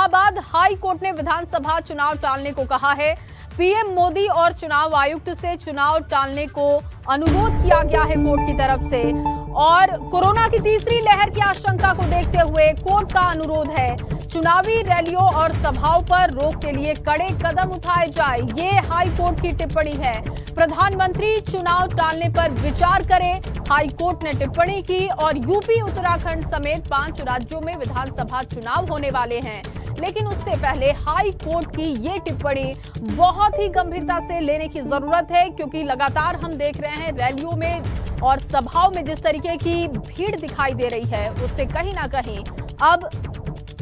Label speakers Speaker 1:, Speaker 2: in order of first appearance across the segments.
Speaker 1: Allahabad high court ने विधानसभा चुनाव टालने को कहा है। पीएम मोदी और चुनाव आयुक्त से चुनाव टालने को अनुरोध किया गया है कोर्ट की तरफ से, और कोरोना की तीसरी लहर की आशंका को देखते हुए कोर्ट का अनुरोध है चुनावी रैलियों और सभाओं पर रोक के लिए कड़े कदम उठाए जाए। ये हाई कोर्ट की टिप्पणी है। प्रधानमंत्री चुनाव टालने पर विचार करें, हाई कोर्ट ने टिप्पणी की। और यूपी, उत्तराखंड समेत 5 राज्यों में विधानसभा चुनाव होने वाले हैं, लेकिन उससे पहले हाई कोर्ट की ये टिप्पणी बहुत ही गंभीरता से लेने की जरूरत है, क्योंकि लगातार हम देख रहे हैं रैलियों में और सभाओं में जिस तरीके की भीड़ दिखाई दे रही है, उससे कहीं ना कहीं अब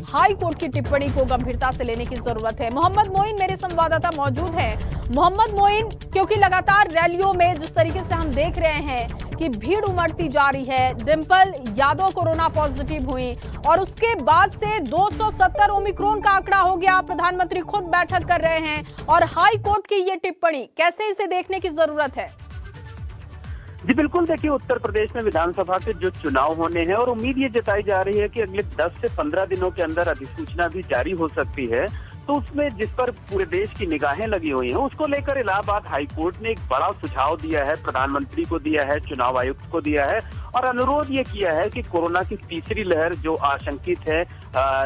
Speaker 1: हाई कोर्ट की टिप्पणी को गंभीरता से लेने की जरूरत है। मोहम्मद मोइन मेरे संवाददाता मौजूद हैं। मोहम्मद मोइन, क्योंकि लगातार रैलियों में जिस तरीके से हम देख रहे हैं कि भीड़ उमड़ती जा रही है, डिंपल यादव कोरोना पॉजिटिव हुई और उसके बाद से 270 ओमिक्रॉन का आंकड़ा हो गया। प्रधानमंत्री खुद बैठक कर रहे हैं और हाई कोर्ट की ये टिप्पणी, कैसे इसे देखने की जरूरत है?
Speaker 2: जी बिल्कुल, देखिए उत्तर प्रदेश में विधानसभा के जो चुनाव होने हैं और उम्मीद ये जताई जा रही है कि अगले 10 से 15 दिनों के अंदर अधिसूचना भी जारी हो सकती है। तो उसमें जिस पर पूरे देश की निगाहें लगी हुई हैं, उसको लेकर इलाहाबाद हाई कोर्ट ने एक बड़ा सुझाव दिया है, प्रधानमंत्री को दिया है, चुनाव आयुक्त को दिया है और अनुरोध ये किया है कि कोरोना की तीसरी लहर जो आशंकित है,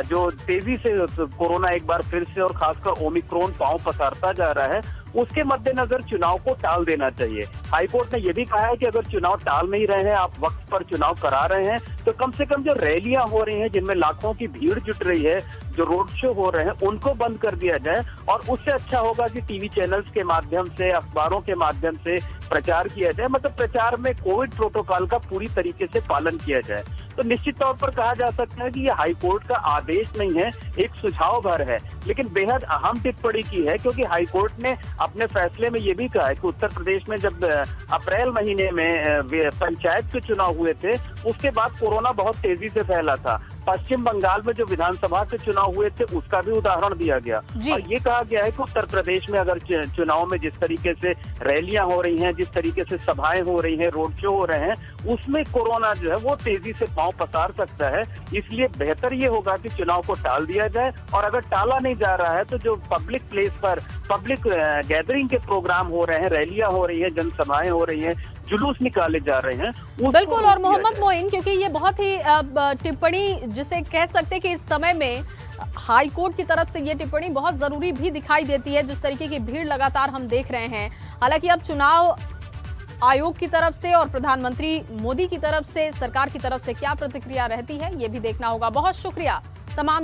Speaker 2: जो तेजी से कोरोना एक बार फिर से और खासकर ओमिक्रॉन पांव पसारता जा रहा है, उसके मद्देनजर चुनाव को टाल देना चाहिए। हाईकोर्ट ने यह भी कहा है कि अगर चुनाव टाल नहीं रहे हैं, आप वक्त पर चुनाव करा रहे हैं, तो कम से कम जो रैलियां हो रही हैं जिनमें लाखों की भीड़ जुट रही है, जो रोड शो हो रहे हैं, उनको बंद कर दिया जाए। और उससे अच्छा होगा कि टीवी चैनल्स के माध्यम से, अखबारों के माध्यम से प्रचार किया जाए, मतलब प्रचार में कोविड प्रोटोकॉल का पूरी तरीके से पालन किया जाए। तो निश्चित तौर पर कहा जा सकता है कि ये हाईकोर्ट का आदेश नहीं है, एक सुझाव भर है, लेकिन बेहद अहम टिप्पणी की है, क्योंकि हाईकोर्ट ने अपने फैसले में ये भी कहा है कि उत्तर प्रदेश में जब अप्रैल महीने में पंचायत के चुनाव हुए थे, उसके बाद कोरोना बहुत तेजी से फैला था। पश्चिम बंगाल में जो विधानसभा के चुनाव हुए थे, उसका भी उदाहरण दिया गया और ये कहा गया है कि उत्तर प्रदेश में अगर चुनाव में जिस तरीके से रैलियां हो रही हैं, जिस तरीके से सभाएं हो रही हैं, रोड शो हो रहे हैं, उसमें कोरोना जो है वो तेजी से पांव पसार सकता है। इसलिए बेहतर ये होगा कि चुनाव को टाल दिया जाए, और अगर टाला नहीं जा रहा है तो जो पब्लिक प्लेस पर पब्लिक गैदरिंग के प्रोग्राम हो रहे हैं, रैलियां हो रही हैं, जनसभाएं हो रही हैं, जुलूस निकाले जा रहे हैं,
Speaker 1: बिल्कुल। और मोहम्मद मोइन, क्योंकि ये बहुत ही टिप्पणी जिसे कह सकते हैं कि इस समय में हाई कोर्ट की तरफ से ये टिप्पणी बहुत जरूरी भी दिखाई देती है, जिस तरीके की भीड़ लगातार हम देख रहे हैं। हालांकि अब चुनाव आयोग की तरफ से और प्रधानमंत्री मोदी की तरफ से, सरकार की तरफ से क्या प्रतिक्रिया रहती है, ये भी देखना होगा। बहुत शुक्रिया तमाम